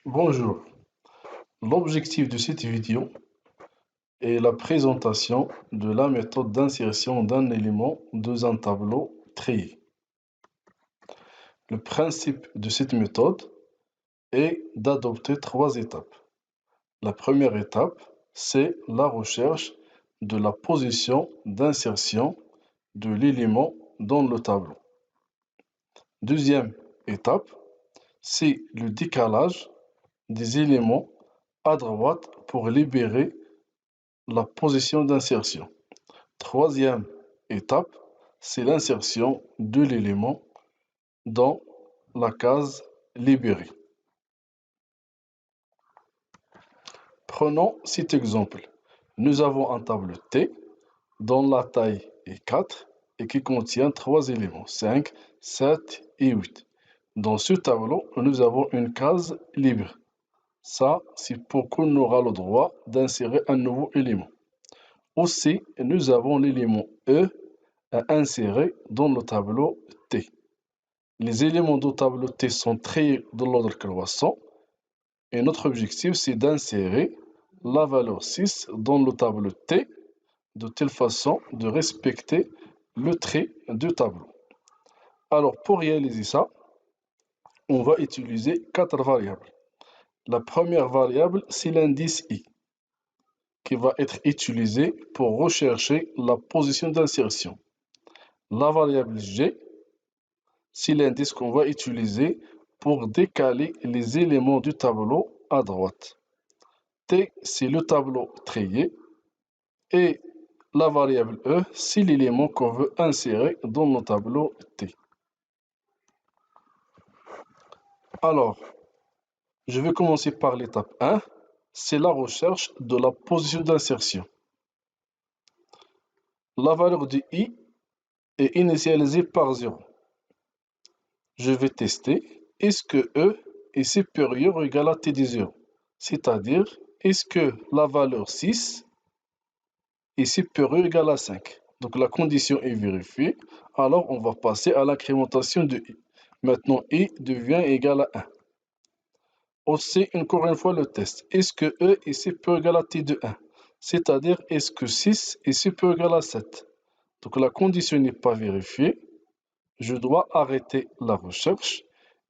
Bonjour, l'objectif de cette vidéo est la présentation de la méthode d'insertion d'un élément dans un tableau trié. Le principe de cette méthode est d'adopter trois étapes. La première étape, c'est la recherche de la position d'insertion de l'élément dans le tableau. Deuxième étape, c'est le décalage des éléments à droite pour libérer la position d'insertion. Troisième étape, c'est l'insertion de l'élément dans la case libérée. Prenons cet exemple. Nous avons un tableau T dont la taille est 4 et qui contient trois éléments, 5, 7 et 8. Dans ce tableau, nous avons une case libre. Ça, c'est pour qu'on aura le droit d'insérer un nouveau élément. Aussi, nous avons l'élément E à insérer dans le tableau T. Les éléments du tableau T sont triés dans l'ordre croissant et notre objectif c'est d'insérer la valeur 6 dans le tableau T de telle façon de respecter le trait du tableau. Alors pour réaliser ça, on va utiliser quatre variables. La première variable c'est l'indice I qui va être utilisé pour rechercher la position d'insertion. La variable G c'est l'indice qu'on va utiliser pour décaler les éléments du tableau à droite. T, c'est le tableau trié. Et la variable E, c'est l'élément qu'on veut insérer dans le tableau T. Alors, je vais commencer par l'étape 1. C'est la recherche de la position d'insertion. La valeur de I est initialisée par 0. Je vais tester. Est-ce que E est supérieur ou égal à T de 0? C'est-à-dire, est-ce que la valeur 6 est supérieur ou égal à 5? Donc la condition est vérifiée. Alors on va passer à l'incrémentation de I. Maintenant I devient égal à 1. Aussi, encore une fois le test. Est-ce que E est supérieur ou égal à T de 1? C'est-à-dire, est-ce que 6 est supérieur ou égal à 7? Donc la condition n'est pas vérifiée. Je dois arrêter la recherche.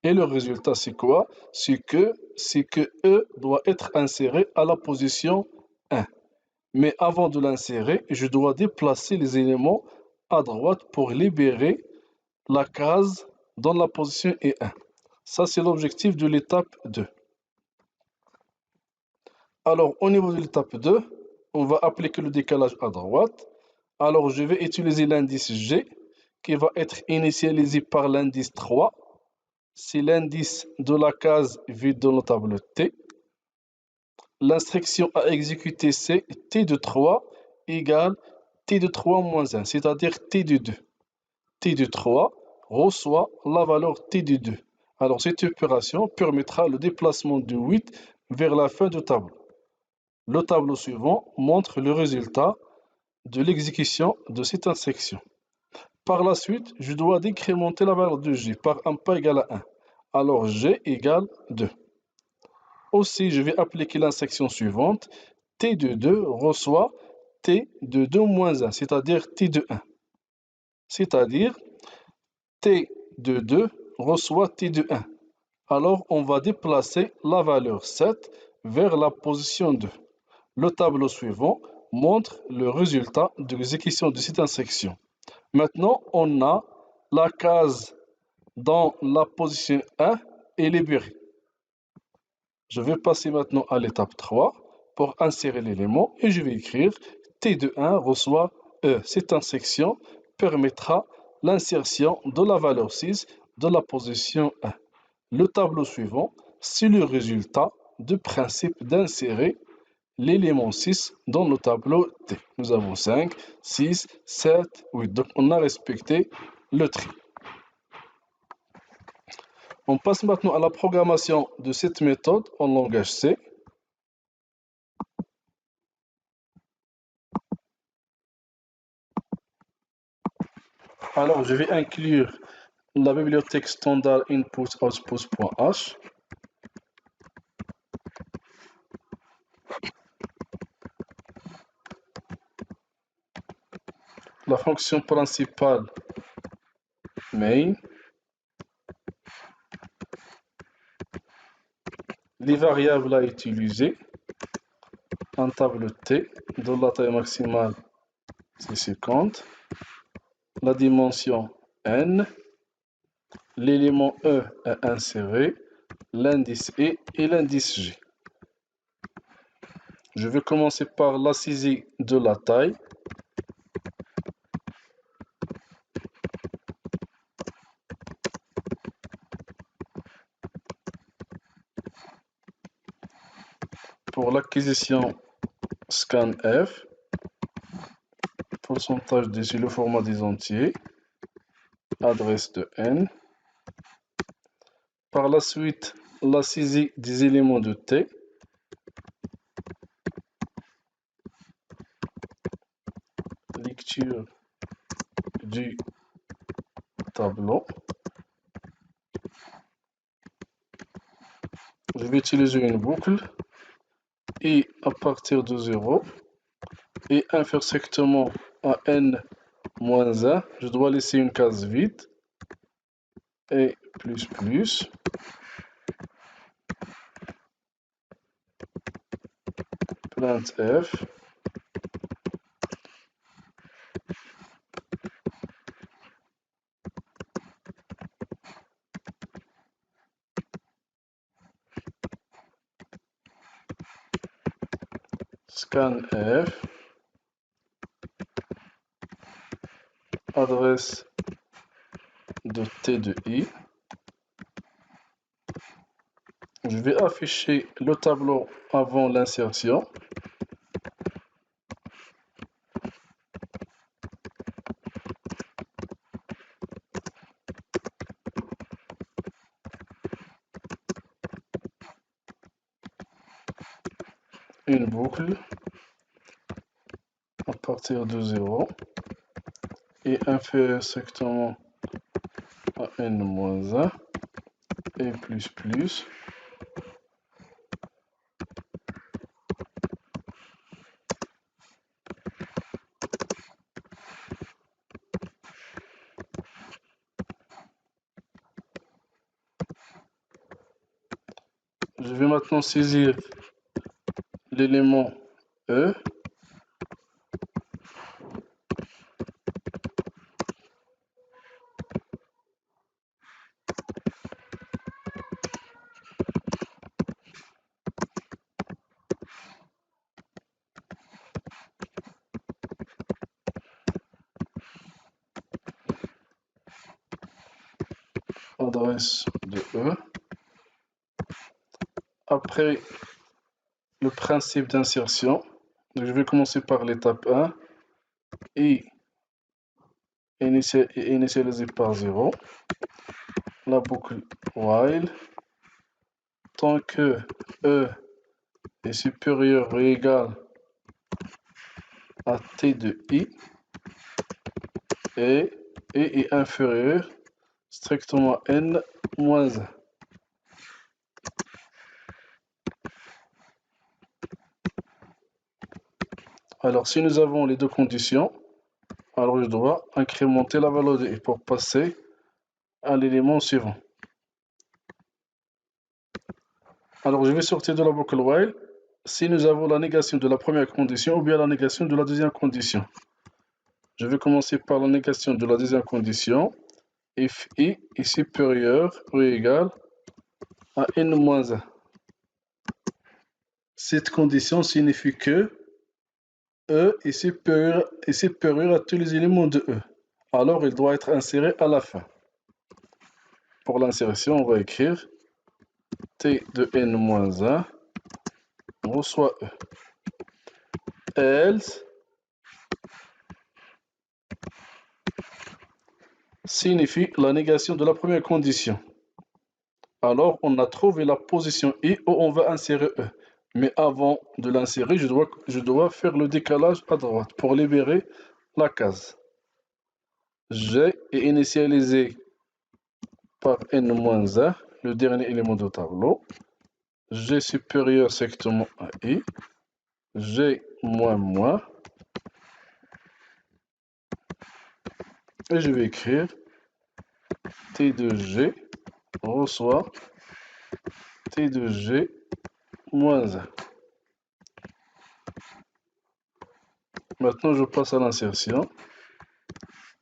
Et le résultat, c'est quoi? C'est que E doit être inséré à la position 1. Mais avant de l'insérer, je dois déplacer les éléments à droite pour libérer la case dans la position E1. Ça, c'est l'objectif de l'étape 2. Alors, au niveau de l'étape 2, on va appliquer le décalage à droite. Alors, je vais utiliser l'indice G qui va être initialisé par l'indice 3. C'est l'indice de la case vide dans le tableau T. L'instruction à exécuter, c'est T de 3 égale T de 3 moins 1, c'est-à-dire T de 2. T de 3 reçoit la valeur T de 2. Alors, cette opération permettra le déplacement de 8 vers la fin du tableau. Le tableau suivant montre le résultat de l'exécution de cette instruction. Par la suite, je dois décrémenter la valeur de G par un pas égal à 1. Alors, G égale 2. Aussi, je vais appliquer l'instruction suivante. T de 2 reçoit T de 2 moins 1, c'est-à-dire T de 1. C'est-à-dire, T de 2 reçoit T de 1. Alors, on va déplacer la valeur 7 vers la position 2. Le tableau suivant montre le résultat de l'exécution de cette instruction. Maintenant, on a la case dans la position 1 est libérée. Je vais passer maintenant à l'étape 3 pour insérer l'élément et je vais écrire T de 1 reçoit E. Cette instruction permettra l'insertion de la valeur 6 de la position 1. Le tableau suivant, c'est le résultat du principe d'insérer l'élément 6 dans le tableau T. Nous avons 5, 6, 7, 8. Donc on a respecté le tri. On passe maintenant à la programmation de cette méthode en langage C. Alors je vais inclure la bibliothèque standard input output.h. la fonction principale main, les variables à utiliser, un tableau T dont la taille maximale c'est 50, la dimension n, l'élément E est inséré, l'indice E et l'indice G. Je vais commencer par la saisie de la taille. Pour l'acquisition scanf, pourcentage dessus le format des entiers, adresse de n. Par la suite, la saisie des éléments de T. Lecture du tableau. Je vais utiliser une boucle et à partir de 0 et inférieur strictement à n-1, je dois laisser une case vide et plus printf scanf adresse de T de I. Je vais afficher le tableau avant l'insertion. Une boucle à partir de 0 et inférieur strictement à n-1 et plus. Je vais maintenant saisir l'élément E. Adresse de E. Après le principe d'insertion, je vais commencer par l'étape 1 et initialiser par 0. La boucle while. Tant que E est supérieur ou égal à T de I et est inférieur strictement à n-1. Alors, si nous avons les deux conditions, alors je dois incrémenter la valeur de I pour passer à l'élément suivant. Alors, je vais sortir de la boucle while si nous avons la négation de la première condition ou bien la négation de la deuxième condition. Je vais commencer par la négation de la deuxième condition. If I est supérieur ou égal à n-1. Cette condition signifie que E est supérieur à tous les éléments de E. Alors, il doit être inséré à la fin. Pour l'insertion, on va écrire T de n-1 reçoit E. Else signifie la négation de la première condition. Alors, on a trouvé la position I où on va insérer E. Mais avant de l'insérer, je dois faire le décalage à droite pour libérer la case. G est initialisé par n-1, le dernier élément du tableau. G supérieur strictement à I. G moins. Et je vais écrire T de G reçoit T de G moins 1. Maintenant, je passe à l'insertion.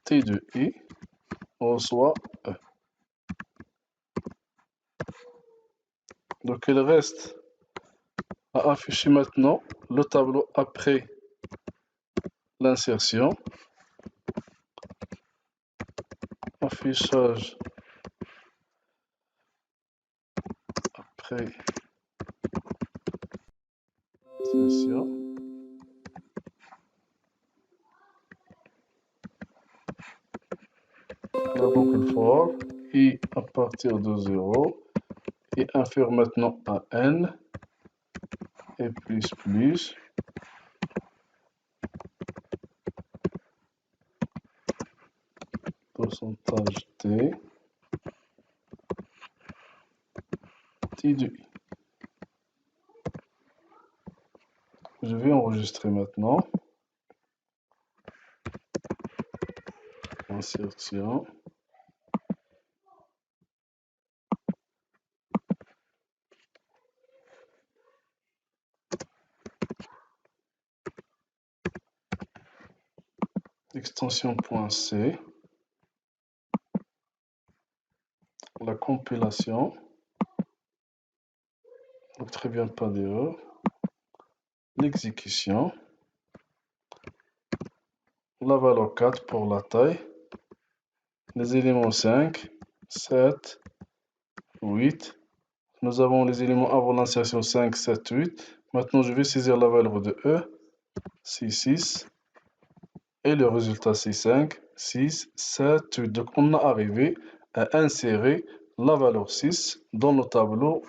T de I reçoit E. Donc, il reste à afficher maintenant le tableau après l'insertion. Affichage après insertion. La boucle for I à partir de 0 est inférieur maintenant à N et plus pourcentage T T de I. Je vais enregistrer maintenant. Insertion. Extension .c. La compilation. Donc très bien, pas d'erreur. L'exécution. La valeur 4 pour la taille. Les éléments 5, 7, 8. Nous avons les éléments avant l'insertion 5, 7, 8. Maintenant, je vais saisir la valeur de E, 6, 6. Et le résultat, c'est 5, 6, 7, 8. Donc, on a arrivé à insérer la valeur 6 dans le tableau